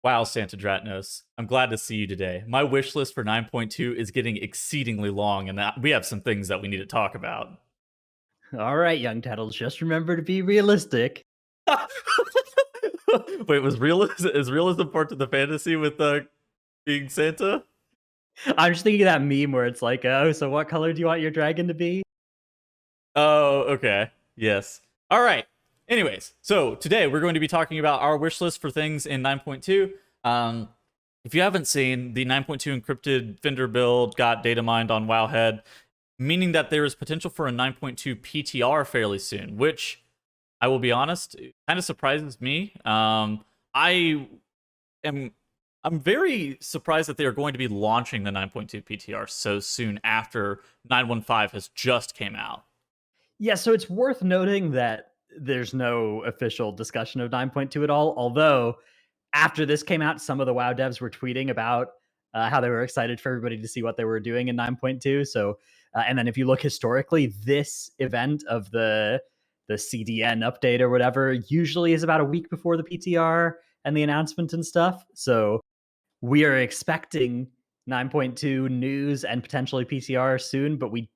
Wow, Santa Dratnos. I'm glad to see you today. My wish list for 9.2 is getting exceedingly long, and we have some things that we need to talk about. All right, young Tettles, just remember to be realistic. Wait, was realism part of the fantasy with being Santa? I'm just thinking of that meme where it's like, oh, so what color do you want your dragon to be? Oh, okay. Yes. All right. Anyways, so today we're going to be talking about our wish list for things in 9.2. If you haven't seen, the 9.2 encrypted Fender build got data mined on Wowhead, meaning that there is potential for a 9.2 PTR fairly soon, which I will be honest, kind of surprises me. I am I'm very surprised that they are going to be launching the 9.2 PTR so soon after 9.15 has just came out. Yeah, so it's worth noting that there's no official discussion of 9.2 at all. Although, after this came out, some of the WoW devs were tweeting about how they were excited for everybody to see what they were doing in 9.2. So, and then if you look historically, this event of the CDN update or whatever usually is about a week before the PTR and the announcement and stuff. So, we are expecting 9.2 news and potentially PCR soon, but we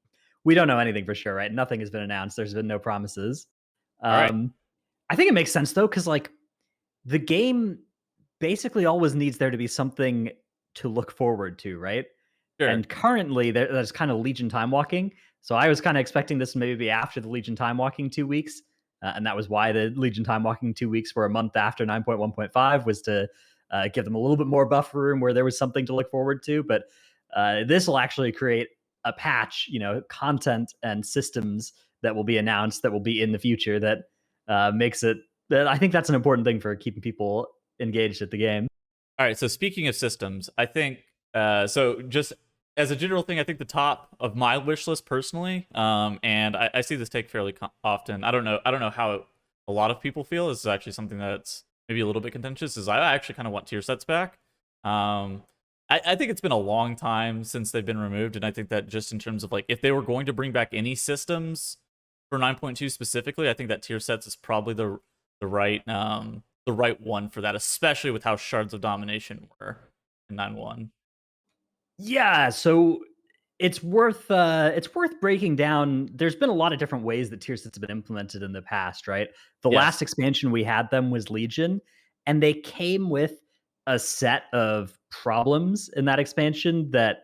don't know anything for sure, right? Nothing has been announced. There's been no promises. All right. Um, I think it makes sense though, because like the game basically always needs there to be something to look forward to, right? Sure. And currently, there's kind of Legion time walking. So I was kind of expecting this maybe be after the Legion time walking 2 weeks. And that was why the Legion time walking 2 weeks were a month after 9.1.5 was to give them a little bit more buffer room where there was something to look forward to. But this will actually create a patch, content and systems that will be announced that will be in the future that makes it. That I think that's an important thing for keeping people engaged at the game. All right. So speaking of systems, I think so. Just as a general thing, I think the top of my wish list personally, and I see this take fairly often. I don't know. I don't know how a lot of people feel. This is actually something that's maybe a little bit contentious. Is I actually kind of want tier sets back. I think it's been a long time since they've been removed, and I think that just in terms of like if they were going to bring back any systems for 9.2 specifically, I think that tier sets is probably the right one for that, especially with how Shards of Domination were in 9.1. Yeah, so it's worth breaking down. There's been a lot of different ways that tier sets have been implemented in the past, right? The last Yes. expansion we had them was Legion, and they came with a set of problems in that expansion that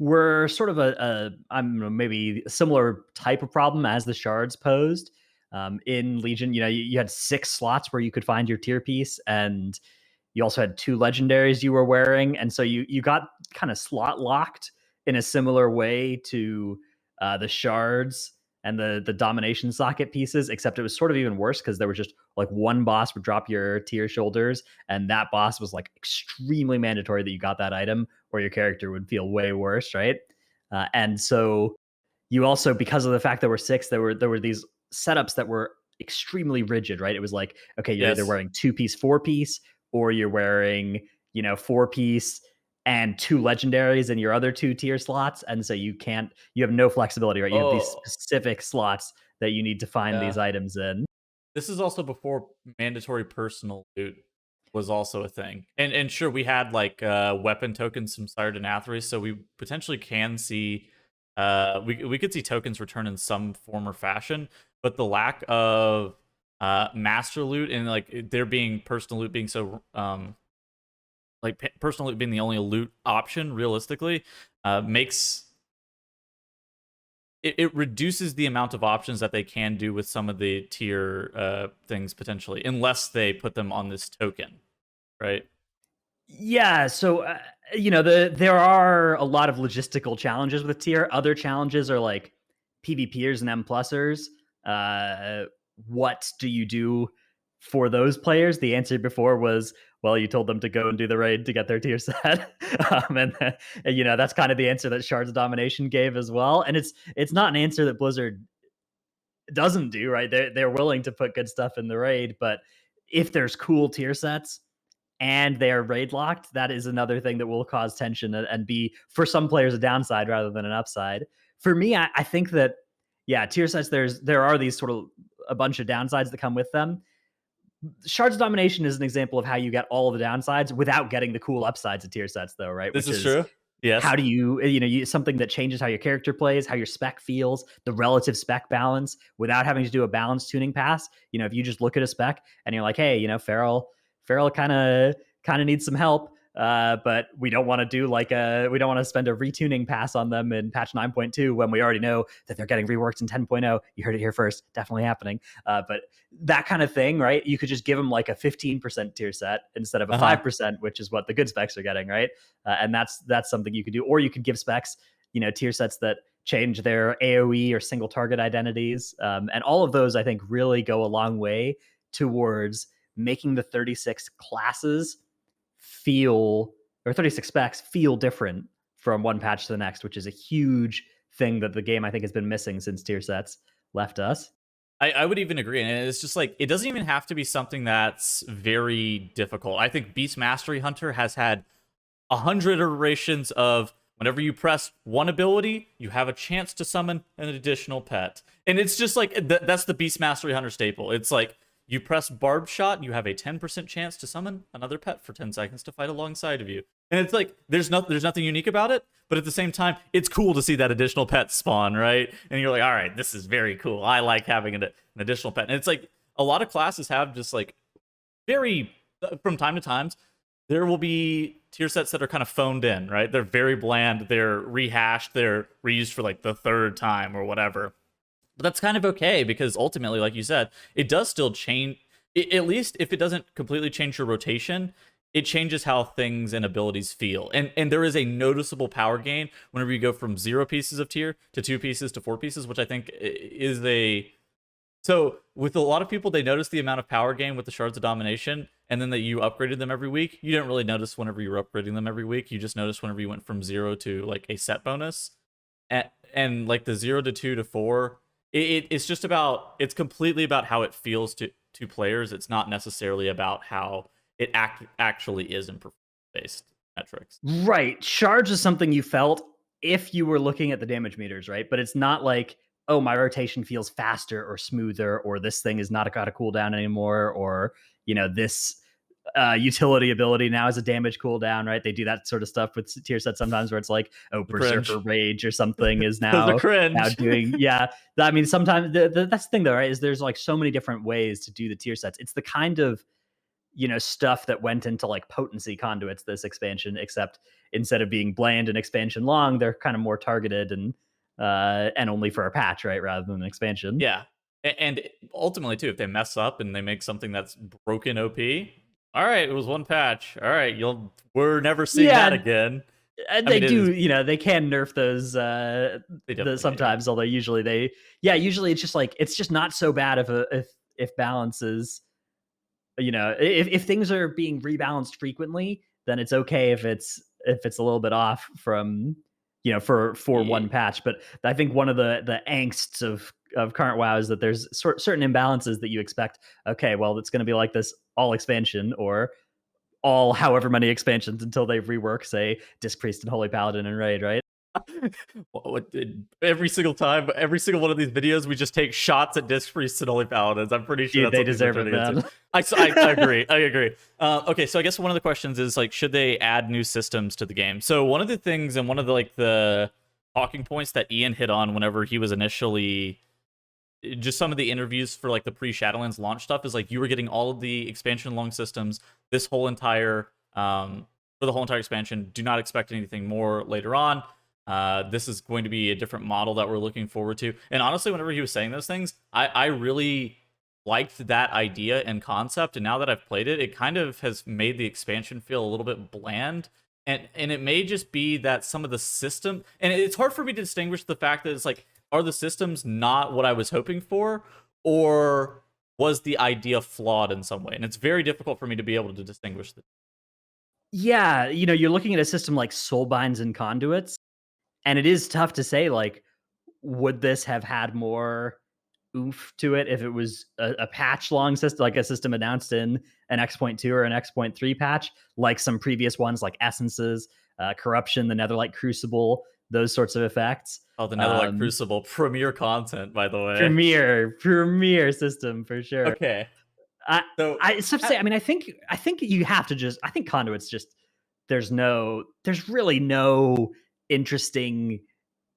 were sort of a I don't know, maybe a similar type of problem as the shards posed. In Legion, you had 6 slots where you could find your tier piece, and you also had 2 legendaries you were wearing, and so you got kind of slot locked in a similar way to the shards and the domination socket pieces, except it was sort of even worse because there was just like one boss would drop your tier shoulders, and that boss was like extremely mandatory that you got that item, or your character would feel way worse, right? And so you also, because of the fact there were 6, there were these setups that were extremely rigid, right? It was like, okay, you're either Yes. wearing 2 piece, 4 piece, or you're wearing 4 piece and 2 legendaries in your other 2 tier slots, and so you have no flexibility, right? You have these Oh, specific slots that you need to find these yeah. items in. This is also before mandatory personal loot was also a thing. And sure, we had like weapon tokens from Sire Denathri, so we potentially can see we could see tokens return in some form or fashion, but the lack of master loot and like there being personal loot being so like personal loot being the only loot option realistically makes it reduces the amount of options that they can do with some of the tier things potentially, unless they put them on this token, right? Yeah, so there are a lot of logistical challenges with tier. Other challenges are like PvPers and M plusers. Uh, what do you do for those players? The answer before was, well, you told them to go and do the raid to get their tier set, and that's kind of the answer that Shards of Domination gave as well. And it's not an answer that Blizzard doesn't do, right? They're willing to put good stuff in the raid, but if there's cool tier sets and they are raid locked, that is another thing that will cause tension and be for some players a downside rather than an upside. For me, I think that, yeah, tier sets, there are these sort of a bunch of downsides that come with them, Shards of Domination is an example of how you get all of the downsides without getting the cool upsides of tier sets, though, right? This Which is is true. Yes. how do you something that changes how your character plays, how your spec feels, the relative spec balance without having to do a balance tuning pass. If you just look at a spec and you're like, hey, Feral kind of needs some help. But we don't want to do we don't want to spend a retuning pass on them in patch 9.2 when we already know that they're getting reworked in 10.0. You heard it here first, definitely happening. But that kind of thing, right? You could just give them like a 15% tier set instead of a Uh-huh. 5%, which is what the good specs are getting, right? And that's something you could do. Or you could give specs, tier sets that change their AOE or single target identities, and all of those I think really go a long way towards making the 36 classes feel or 36 specs feel different from one patch to the next, which is a huge thing that the game I think has been missing since tier sets left us. I would even agree. And it's just like, it doesn't even have to be something that's very difficult. I think Beast Mastery Hunter has had 100 iterations of whenever you press one ability, you have a chance to summon an additional pet. And it's just like, that's the Beast Mastery Hunter staple. It's like, you press Barb Shot, you have a 10% chance to summon another pet for 10 seconds to fight alongside of you. And it's like, there's nothing unique about it, but at the same time, it's cool to see that additional pet spawn, right? And you're like, all right, this is very cool. I like having an additional pet. And it's like, a lot of classes have just like very, from time to time, there will be tier sets that are kind of phoned in, right? They're very bland, they're rehashed, they're reused for like the third time or whatever. But that's kind of okay because ultimately, like you said, it does still change. At least if it doesn't completely change your rotation, it changes how things and abilities feel. And there is a noticeable power gain whenever you go from 0 pieces of tier to 2 pieces to 4 pieces, which I think is a so with a lot of people, they notice the amount of power gain with the Shards of Domination, and then that you upgraded them every week. You didn't really notice whenever you were upgrading them every week. You just noticed whenever you went from 0 to like a set bonus, and like the 0 to 2 to 4. It's just about, it's completely about how it feels to players. It's not necessarily about how it actually is in performance based metrics. Right. Shards is something you felt if you were looking at the damage meters, right? But it's not like, oh, my rotation feels faster or smoother, or this thing is not got a cooldown anymore, or this utility ability now has a damage cooldown, right? They do that sort of stuff with tier sets sometimes, where it's like, oh, The cringe. Berserker Rage or something is The now cringe. doing, yeah. I mean, sometimes that's the thing though, right? Is there's like so many different ways to do the tier sets. It's the kind of stuff that went into like potency conduits this expansion, except instead of being bland and expansion long, they're kind of more targeted and only for a patch, right, rather than an expansion. Yeah. And ultimately, too, if they mess up and they make something that's broken OP, all right, it was one patch. All right, we're never seeing that Yeah, again. and I they mean, it is, do, they can nerf those they the definitely do. sometimes, although usually usually it's just like it's just not so bad if balances, if things are being rebalanced frequently, then it's okay if it's a little bit off from for one Yeah. patch. But I think one of the angsts of current WoW is that there's certain imbalances that you expect. Okay, well, it's going to be like this all expansion or all however many expansions until they rework, say, Disc Priest and Holy Paladin and Raid, right? Every single time, every single one of these videos, we just take shots at Disc Priests and Holy Paladins. I'm pretty sure Dude, that's they what these are deserve it, turning into. man. I agree. I agree. Okay, so I guess one of the questions is like, should they add new systems to the game? So one of the things and one of the talking points that Ian hit on whenever he was initially just some of the interviews for like the pre-Shadowlands launch stuff is like you were getting all of the expansion long systems this whole entire for the whole entire expansion. Do not expect anything more later on. This is going to be a different model that we're looking forward to. And honestly, whenever he was saying those things, I really liked that idea and concept. And now that I've played it, it kind of has made the expansion feel a little bit bland. And it may just be that some of the system, and it's hard for me to distinguish the fact that it's like, are the systems not what I was hoping for, or was the idea flawed in some way? And it's very difficult for me to be able to distinguish the. Yeah, you're looking at a system like Soulbinds and Conduits, and it is tough to say, like, would this have had more oomph to it if it was a patch long system, like a system announced in an X.2 or an X.3 patch, like some previous ones, like Essences, Corruption, the Netherlight Crucible, those sorts of effects. Oh, the Netherlight Um, Crucible, premier content, by the way. premier system for sure. Okay. I So, it's tough to say. I mean, I think you have to just. I think conduits just there's really no interesting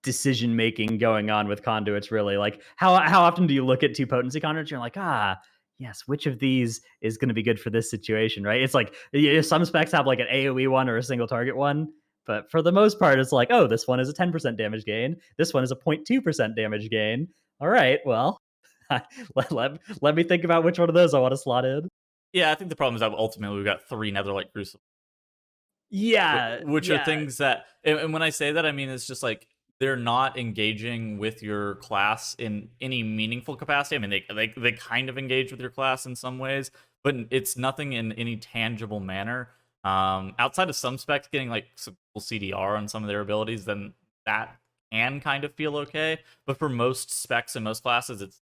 decision making going on with conduits. Really, like how often do you look at two potency conduits? And you're like, yes, which of these is going to be good for this situation, right? It's like some specs have like an AOE one or a single target one. But for the most part, it's like, oh, this one is a 10% damage gain. This one is a 0.2% damage gain. All right, well, let me think about which one of those I want to slot in. yeah, I think the problem is that ultimately we've got 3 Netherlight Crucibles, Yeah, which are yeah. things that, and when I say that, I mean it's just like they're not engaging with your class in any meaningful capacity. I mean, they kind of engage with your class in some ways, but it's nothing in any tangible manner. Outside of some specs getting like some cool CDR on some of their abilities, then that can kind of feel okay. But for most specs and most classes, it's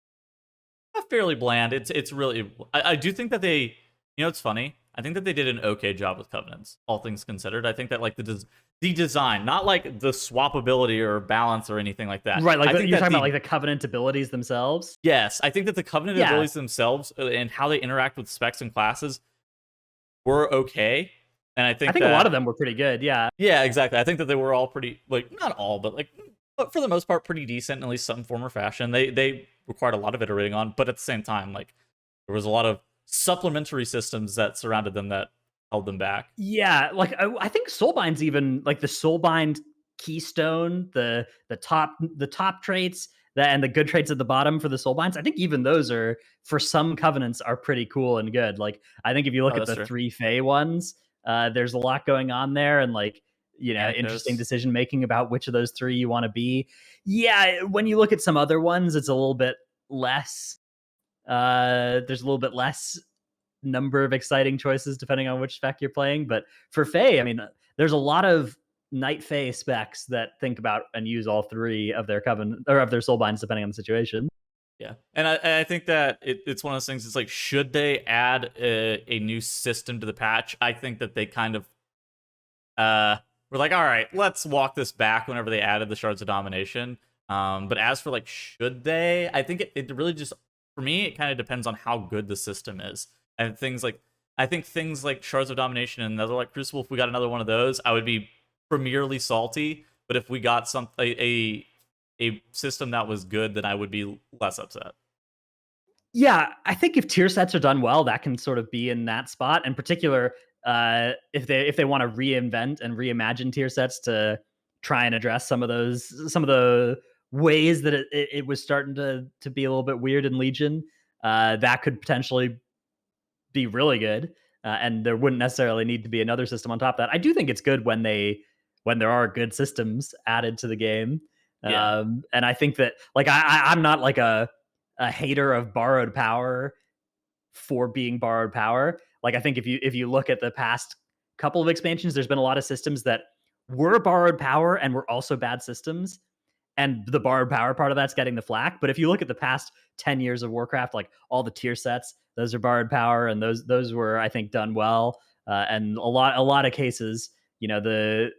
fairly bland. It's really. I do think that they, it's funny. I think that they did an okay job with covenants, all things considered. I think that like the design, not like the swappability or balance or anything like that. Right, like I think you're that talking about like the the covenant abilities themselves. yes, I think that the covenant Yeah, abilities themselves and how they interact with specs and classes were okay. And I I think think a lot that of them were pretty good. Yeah, yeah, exactly. I think that they were all pretty, like, not all, but for the most part, pretty decent in at least some form or fashion. They required a lot of iterating on, but at the same time, like there was a lot of supplementary systems that surrounded them that held them back. yeah. Like I think Soulbind's even like the Soulbind keystone, the top traits that and the good traits at the bottom for the Soulbinds. I think even those are for some covenants are pretty cool and good. Like I think if you look Oh, at that's the true. three Fey ones, there's a lot going on there and like interesting Thanatos. decision making about which of those three you want to be. Yeah, when you look at some other ones, it's a little bit less. There's a little bit less number of exciting choices depending on which spec you're playing. But for Fae, I mean, there's a lot of Night Fae specs that think about and use all three of their covenant or of their soulbinds depending on the situation. Yeah, and I think that it's one of those things. It's like, should they add a new system to the patch? I think that they kind of we're like, all right, let's walk this back whenever they added the shards of domination. But as for like, should they? I think it really just, for me, it kind of depends on how good the system is. And things like, I think things like shards of domination and another like Crucible, if we got another one of those, I would be premierly salty. But if we got a system that was good, then I would be less upset. Yeah, I think if tier sets are done well, that can sort of be in that spot. In particular, if they want to reinvent and reimagine tier sets to try and address some of the ways that it was starting to be a little bit weird in Legion, that could potentially be really good, and there wouldn't necessarily need to be another system on top of that. I do think it's good when there are good systems added to the game, Yeah, and I think that like I'm not like a hater of borrowed power for being borrowed power. Like I think if you look at the past couple of expansions, there's been a lot of systems that were borrowed power and were also bad systems, and the borrowed power part of that's getting the flack. But if you look at the past 10 years of Warcraft, like all the tier sets, those are borrowed power, and those were I think done well. And a lot of cases, the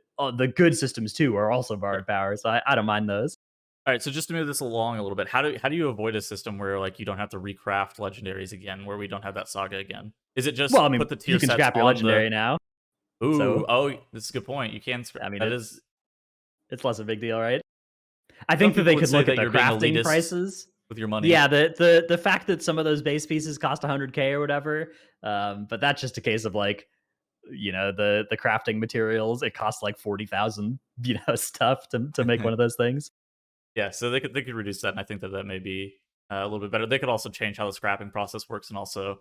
good systems too are also yeah. borrowed power, so I don't mind those. All right, so just to move this along a little bit, how do you avoid a system where like you don't have to recraft legendaries again, where we don't have that saga again? Is it Well, just I mean, put the tier you can sets scrap your on the legendary now, ooh, so oh, that's a good point. You can I mean that is it's less a big deal, right? I some think that people they would could say look at that the you're being crafting elitist prices. with your money. Yeah, the fact that some of those base pieces cost 100K or whatever, but that's just a case of like the crafting materials. It costs like 40,000 stuff to make one of those things. Yeah, so they could reduce that, and I think that that may be a little bit better. They could also change how the scrapping process works, and also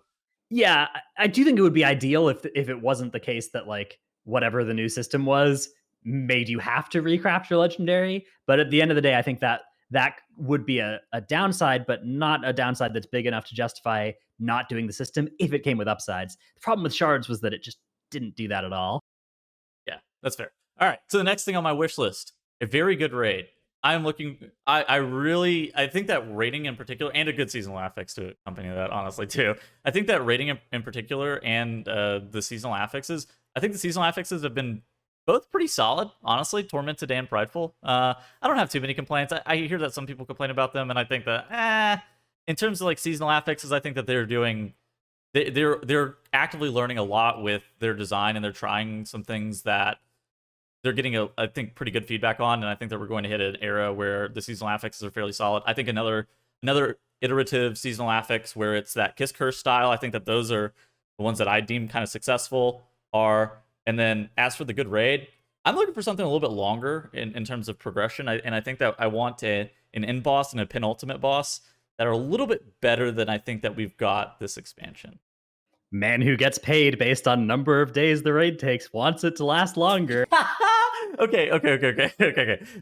Yeah, I do think it would be ideal if it wasn't the case that like whatever the new system was made you have to recraft your legendary. But at the end of the day, I think that would be a downside, but not a downside that's big enough to justify not doing the system if it came with upsides. The problem with shards was that it just didn't do that at all. yeah, that's fair. All right. So the next thing on my wish list, a very good raid. I'm looking. I think that rating in particular, and a good seasonal affix to accompany that, honestly too. I think that rating in particular, and the seasonal affixes. I think the seasonal affixes have been both pretty solid, honestly. Tormented and Prideful. I don't have too many complaints. I hear that some people complain about them, and I think that in terms of like seasonal affixes, I think that they're doing they're actively learning a lot with their design, and they're trying some things that they're getting I think pretty good feedback on, and I think that we're going to hit an era where the seasonal affixes are fairly solid. I think another iterative seasonal affix where it's that kiss curse style. I think that those are the ones that I deem kind of successful. Are And then as for the good raid, I'm looking for something a little bit longer in terms of progression. And I think that I want an end boss and a penultimate boss that are a little bit better than I think that we've got this expansion. Man who gets paid based on number of days the raid takes wants it to last longer. Okay.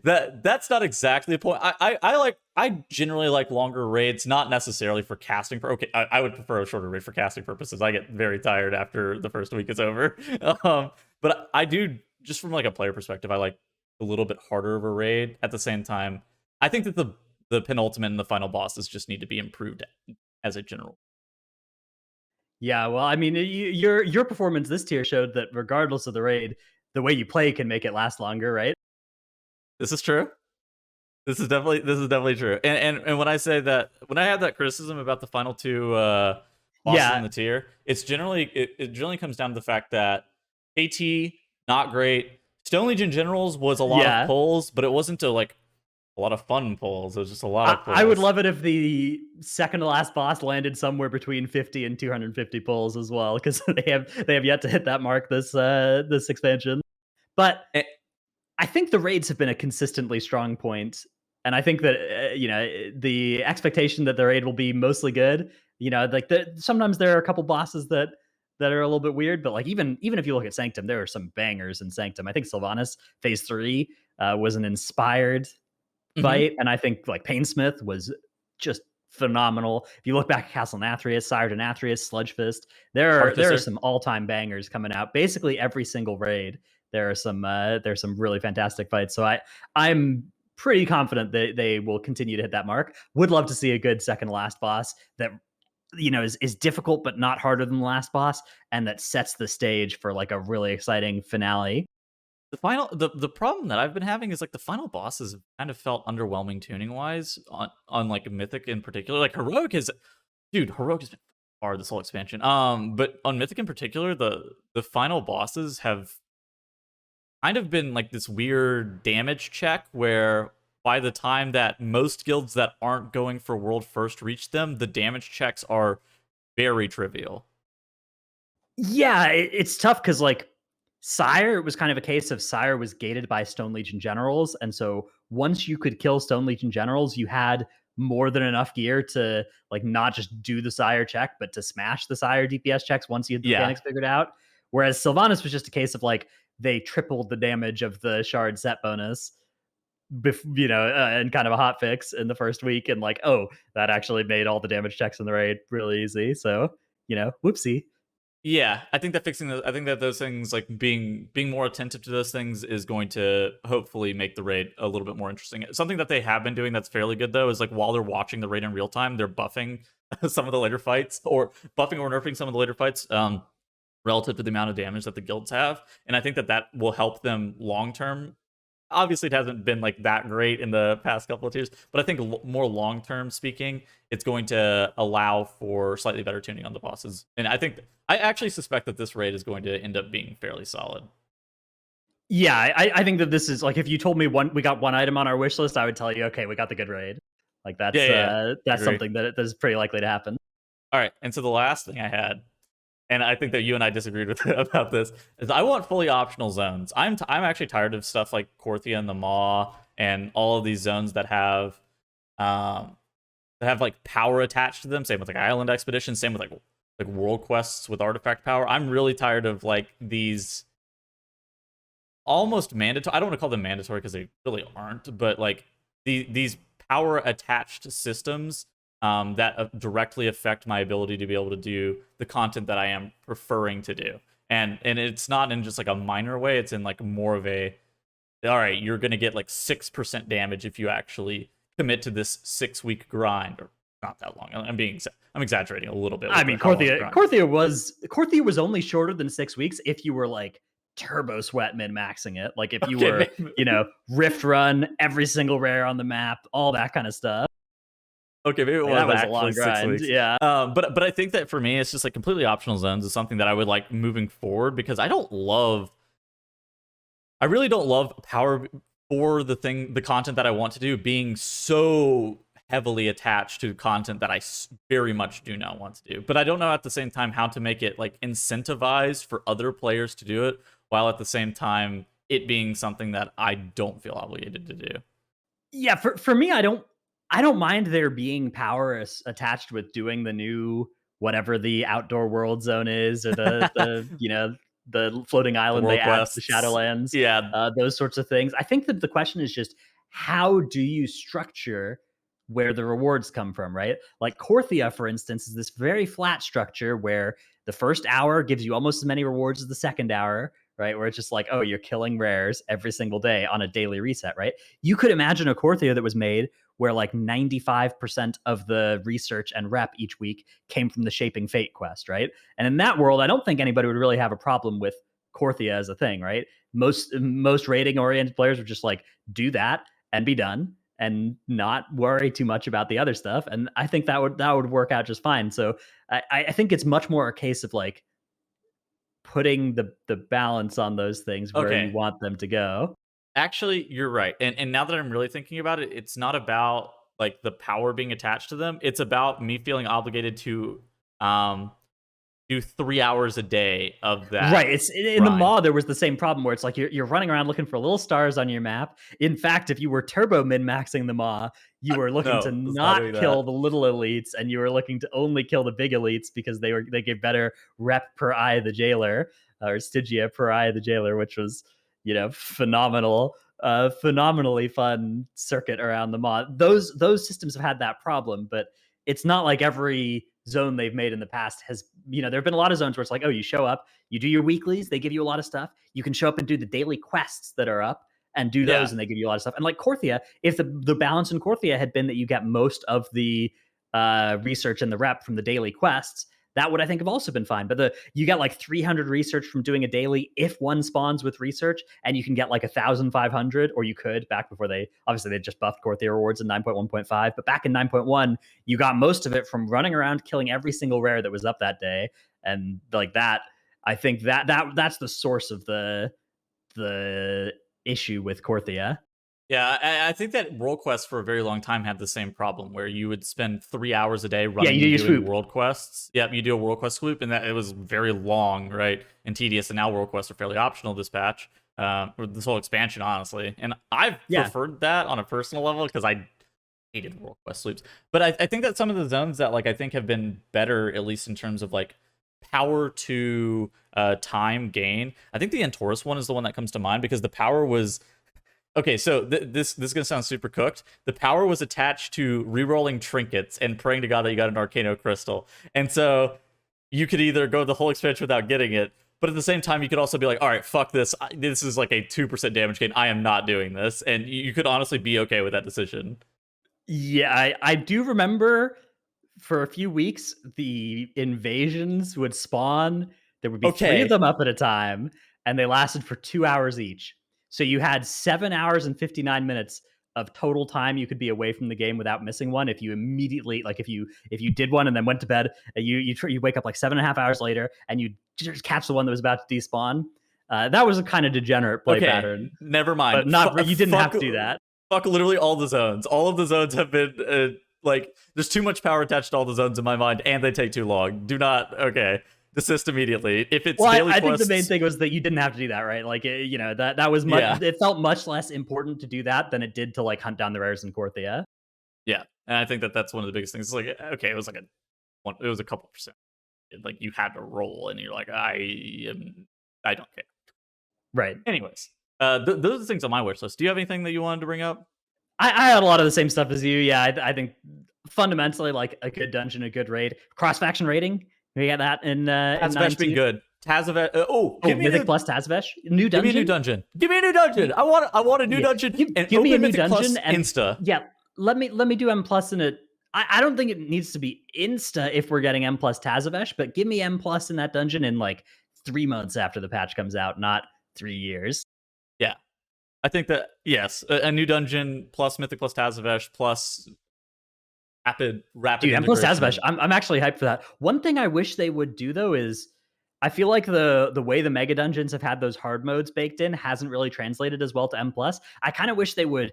That's not exactly the point. I generally like longer raids, not necessarily for casting. I would prefer a shorter raid for casting purposes. I get very tired after the first week is over. But I do, just from like a player perspective, I like a little bit harder of a raid. At the same time, I think that the penultimate and the final bosses just need to be improved as a general. Yeah, well, I mean, your performance this tier showed that regardless of the raid, the way you play can make it last longer, right? This is true. This is definitely true. And when I say that, when I have that criticism about the final two bosses in Yeah, the tier, it generally comes down to the fact that AT not great. Stone Legion Generals was a lot of yeah. pulls, but it wasn't a lot of fun pulls. It was just a lot of I would pulls. love it if the second to last boss landed somewhere between 50 and 250 pulls as well, because they have yet to hit that mark this expansion. But And, I think the raids have been a consistently strong point, and I think that the expectation that the raid will be mostly good. Like sometimes there are a couple bosses that are a little bit weird, but like even if you look at Sanctum, there are some bangers in Sanctum. I think Sylvanas Phase 3 was an inspired mhm. fight, and I think like Painsmith was just phenomenal. If you look back at Castle Nathrius, Sire to Nathrius, Sludgefist, there are Artificer. some all time bangers coming out. Basically every single raid, there's some really fantastic fights. So I'm pretty confident that they will continue to hit that mark. Would love to see a good second to last boss that is difficult but not harder than the last boss, and that sets the stage for like a really exciting finale. The problem that I've been having is like the final bosses have kind of felt underwhelming tuning wise on like Mythic in particular. Like Heroic is, dude, Heroic has been hard this whole expansion. But on Mythic in particular, the final bosses have kind of been like this weird damage check where by the time that most guilds that aren't going for world first reach them, the damage checks are very trivial. Yeah, it's tough because like Sire, it was kind of a case of Sire was gated by Stone Legion generals, and so once you could kill Stone Legion generals, you had more than enough gear to like not just do the Sire check, but to smash the Sire DPS checks once you had the Yeah. mechanics figured out. Whereas Sylvanas was just a case of like they tripled the damage of the shard set bonus, and kind of a hot fix in the first week, and like, oh, that actually made all the damage checks in the raid really easy. So, whoopsie. Yeah, I think that those things, like being more attentive to those things, is going to hopefully make the raid a little bit more interesting. Something that they have been doing that's fairly good though is like while they're watching the raid in real time, they're buffing some of the later fights, or buffing or nerfing some of the later fights, relative to the amount of damage that the guilds have, and I think that that will help them long term. Obviously it hasn't been like that great in the past couple of years, but I think more long term speaking, it's going to allow for slightly better tuning on the bosses. And I actually suspect that this raid is going to end up being fairly solid. Yeah, I think that this is like if you told me we got one item on our wish list, I would tell you, okay, we got the good raid. Like Yeah. that's Agree. something that is pretty likely to happen. All right, and so the last thing I had, and I think that you and I disagreed with about this, is I want fully optional zones. I'm actually tired of stuff like Korthia and the Maw and all of these zones um that have like power attached to them. Same with like Island Expedition. Same with like world quests with artifact power. I'm really tired of like these almost mandatory. I don't want to call them mandatory because they really aren't, but like these power attached systems that directly affect my ability to be able to do the content that I am preferring to do. And it's not in just like a minor way. It's in like more of a, all right, you're gonna get like 6% damage if you actually commit to this 6 week grind, or not that long. I'm exaggerating a little bit I with mean, how long the grind is. Korthia was only shorter than 6 weeks if you were like turbo sweat min maxing it. Like if you Okay, were, maybe. Rift run every single rare on the map, all that kind of stuff. Okay, maybe it Like, was that was a actually long 6 grind, weeks. yeah. But I think that for me, it's just like completely optional zones is something that I would like moving forward because I really don't love power for the content that I want to do being so heavily attached to content that I very much do not want to do. But I don't know at the same time how to make it like incentivized for other players to do it while at the same time it being something that I don't feel obligated to do. Yeah, for me, I don't mind there being power attached with doing the new whatever the outdoor world zone is, or the floating The island they world add to the quests. Shadowlands, Yeah. those sorts of things. I think that the question is just how do you structure where the rewards come from, right? Like Korthia, for instance, is this very flat structure where the first hour gives you almost as many rewards as the second hour, right? Where it's just like, oh, you're killing rares every single day on a daily reset, right? You could imagine a Korthia that was made where like 95% of the research and rep each week came from the Shaping Fate quest, right? And in that world, I don't think anybody would really have a problem with Korthia as a thing, right? Most rating oriented players would just like do that and be done and not worry too much about the other stuff. And I think that would work out just fine. So I think it's much more a case of like putting the balance on those things where you Okay. want them to go. Actually, you're right. And now that I'm really thinking about it, it's not about like the power being attached to them. It's about me feeling obligated to um do 3 hours a day of that Right, it's in the grind. Maw, there was the same problem where it's like you're running around looking for little stars on your map. In fact, if you were turbo min-maxing the Maw, you were looking to No, it's not doing not that. kill the little elites, and you were looking to only kill the big elites because they gave better rep per eye of the jailer, or Stygia per eye of the jailer, which was, phenomenal, phenomenally fun circuit around the Maw. Those systems have had that problem, but it's not like every zone they've made in the past has, there have been a lot of zones where it's like, oh, you show up, you do your weeklies, they give you a lot of stuff. You can show up and do the daily quests that are up and do those, Yeah. and they give you a lot of stuff. And like Korthia, if the balance in Korthia had been that you get most of the research and the rep from the daily quests, that would I think have also been fine. But you get like 300 research from doing a daily if one spawns with research, and you can get like 1,500, or you could back before they just buffed Korthia rewards in 9.1.5, but back in 9.1 you got most of it from running around killing every single rare that was up that day, and like that. I think that's the source of the issue with Korthia. Yeah, I think that World Quest for a very long time had the same problem where you would spend 3 hours a day Yeah, you running do and your doing swoop. world quests. Yep, you do a world quest swoop, and that it was very long, right, and tedious. And now world quests are fairly optional this patch, or this whole expansion, honestly. And I've Yeah, preferred that on a personal level because I hated world quest sweeps. But I think that some of the zones that like I think have been better, at least in terms of like power to time gain. I think the Antorus one is the one that comes to mind because the power was okay, so this is gonna sound super cooked. The power was attached to rerolling trinkets and praying to God that you got an Arcano crystal, and so you could either go the whole expansion without getting it, but at the same time you could also be like, all right, fuck this. This is like a 2% damage gain. I am not doing this, and you could honestly be okay with that decision. yeah, I do remember for a few weeks the invasions would spawn. There would be three of Okay, them up at a time, and they lasted for 2 hours each. So you had 7 hours and 59 minutes of total time you could be away from the game without missing one. If you immediately, like, if you did one and then went to bed, you wake up like 7.5 hours later and you just catch the one that was about to despawn. That was a kind of degenerate play okay, pattern, never mind. but not you didn't have Fuck, to do that. fuck, literally all the zones. All of the zones have been like there's too much power attached to all the zones in my mind, and they take too long. Do not okay. Desist immediately. If it's Well, daily I think the main quests, thing was that you didn't have to do that, right? Like, that was much. yeah, It felt much less important to do that than it did to like hunt down the rares in Korthia. yeah, and I think that that's one of the biggest things. It's like okay, it was like it was a couple percent. Like you had to roll, and you're like, I don't care. Right. Anyways, those are the things on my wish list. Do you have anything that you wanted to bring up? I had a lot of the same stuff as you. Yeah, I think fundamentally, like a good dungeon, a good raid, cross faction raiding. We got that in Tazvesh being 9.2. good. Tazavesh. Oh, Oh, Mythic plus Tazvesh, new give me a new dungeon. dungeon. Give me a new dungeon. I want a new Yeah, dungeon and give me a open new Mythic dungeon, Plus and Insta. yeah, let me do M plus in it. I don't think it needs to be insta if we're getting M plus Tazavesh, but give me M plus in that dungeon in like 3 months after the patch comes out, not 3 years. Yeah, I think that yes, a new dungeon plus Mythic plus Tazavesh plus rapid Dude, M plus integration Tazbash, of. I'm actually hyped for that. One thing I wish they would do though is I feel like the way the mega dungeons have had those hard modes baked in hasn't really translated as well to M plus. I kind of wish they would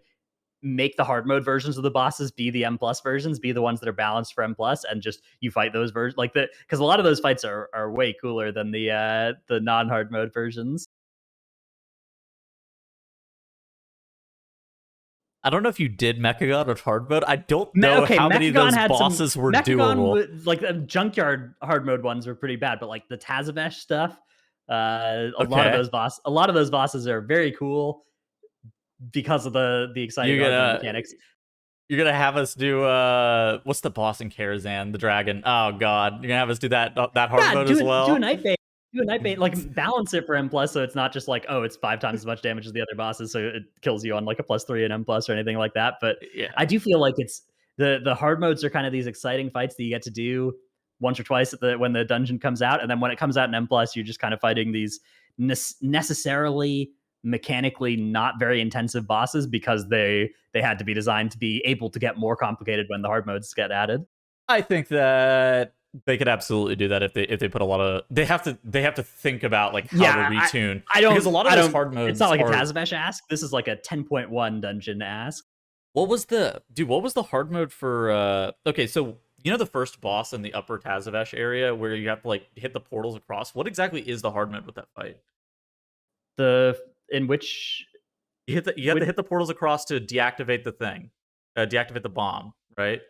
make the hard mode versions of the bosses be the M plus versions, be the ones that are balanced for M plus, and just you fight those versions like the because a lot of those fights are way cooler than the non hard mode versions. I don't know if you did Mechagon or hard mode. I don't know Okay, how many of Mechagon those had some. bosses were Mechagon doable. like the junkyard hard mode ones were pretty bad, but like the Tazavesh stuff, Okay, a lot of those bosses are very cool because of the exciting you're hard mode gonna mechanics. you're gonna have us do what's the boss in Karazhan, the dragon? Oh god, you're gonna have us do that hard Yeah, mode as do a well. night bait. Do a night bait, like balance it for M plus, so it's not just like, oh, it's 5 times as much damage as the other bosses, so it kills you on like a +3 and M plus or anything like that. But Yeah, I do feel like it's the hard modes are kind of these exciting fights that you get to do once or twice at the when the dungeon comes out, and then when it comes out in M plus, you're just kind of fighting these necessarily mechanically not very intensive bosses because they had to be designed to be able to get more complicated when the hard modes get added. I think that they could absolutely do that if they put a lot of they have to think about like how to Yeah, retune I because a don't lot of I those don't. hard It's not modes like a are. Tazvesh ask. This is like a 10.1 dungeon ask. What was the dude? What was the hard mode for? Okay, so you know the first boss in the upper Tazavesh area where you have to like hit the portals across. What exactly is the hard mode with that fight? The in which You have to which hit the portals across to deactivate the thing, deactivate the bomb, right?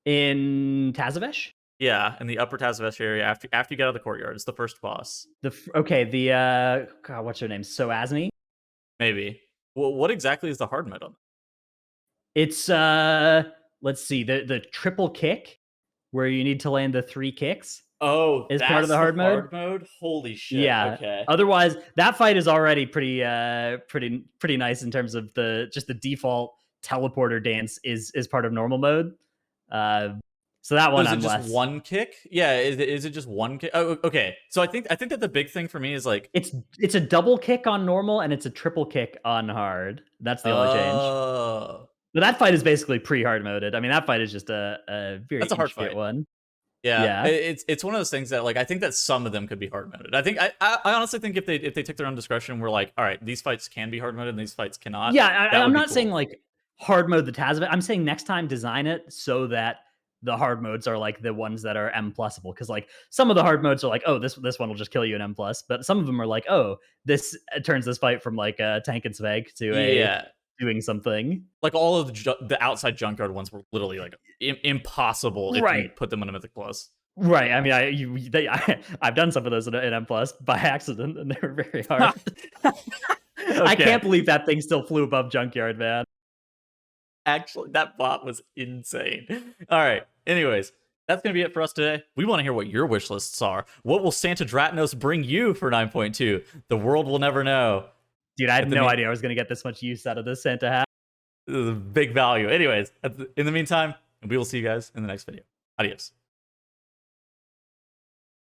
in Tazavesh? Yeah, in the upper Tazavesh area after you get out of the courtyard, it's the first boss. Okay, the God, what's her name? Soasni. Maybe. Well, what exactly is the hard mode on? It's let's see, the triple kick where you need to land the 3 kicks Oh, is part of the that's the hard mode. hard mode. Holy shit. Yeah. Okay. Otherwise, that fight is already pretty nice in terms of the just the default teleporter dance is part of normal mode. Uh, so that So one is it I'm just less. one kick? Yeah. Is it just one kick? Oh, okay. So I think that the big thing for me is like, It's a double kick on normal and it's a triple kick on hard. That's the only change. oh, But that fight is basically pre-hard moded. I mean, that fight is just a very that's a hard intricate fight. one. Yeah, Yeah. it's one of those things that like I think that some of them could be hard moded. I honestly think if they took their own discretion, we're like, all right, these fights can be hard moded and these fights cannot. Yeah, That I'm would be not saying cool. like hard mode the Taz of it. I'm saying next time design it so that the hard modes are like the ones that are M plusable. Because like some of the hard modes are like, oh, this one will just kill you in M plus, but some of them are like, oh, this turns this fight from like a tank and sveg to a Yeah, doing something. like all of the outside junkyard ones were literally like impossible if you Right. put them in a mythic plus. Right. I mean, I've done some of those in M plus by accident, and they were very hard. I Okay, can't believe that thing still flew above Junkyard, man. actually, that bot was insane. All right. Anyways, that's gonna be it for us today. We want to hear what your wish lists are. What will Santa Dratnos bring you for 9.2? The world will never know. Dude, I had At the no idea I was gonna get this much use out of this Santa hat. big value. Anyways, in the meantime, we will see you guys in the next video. Adios.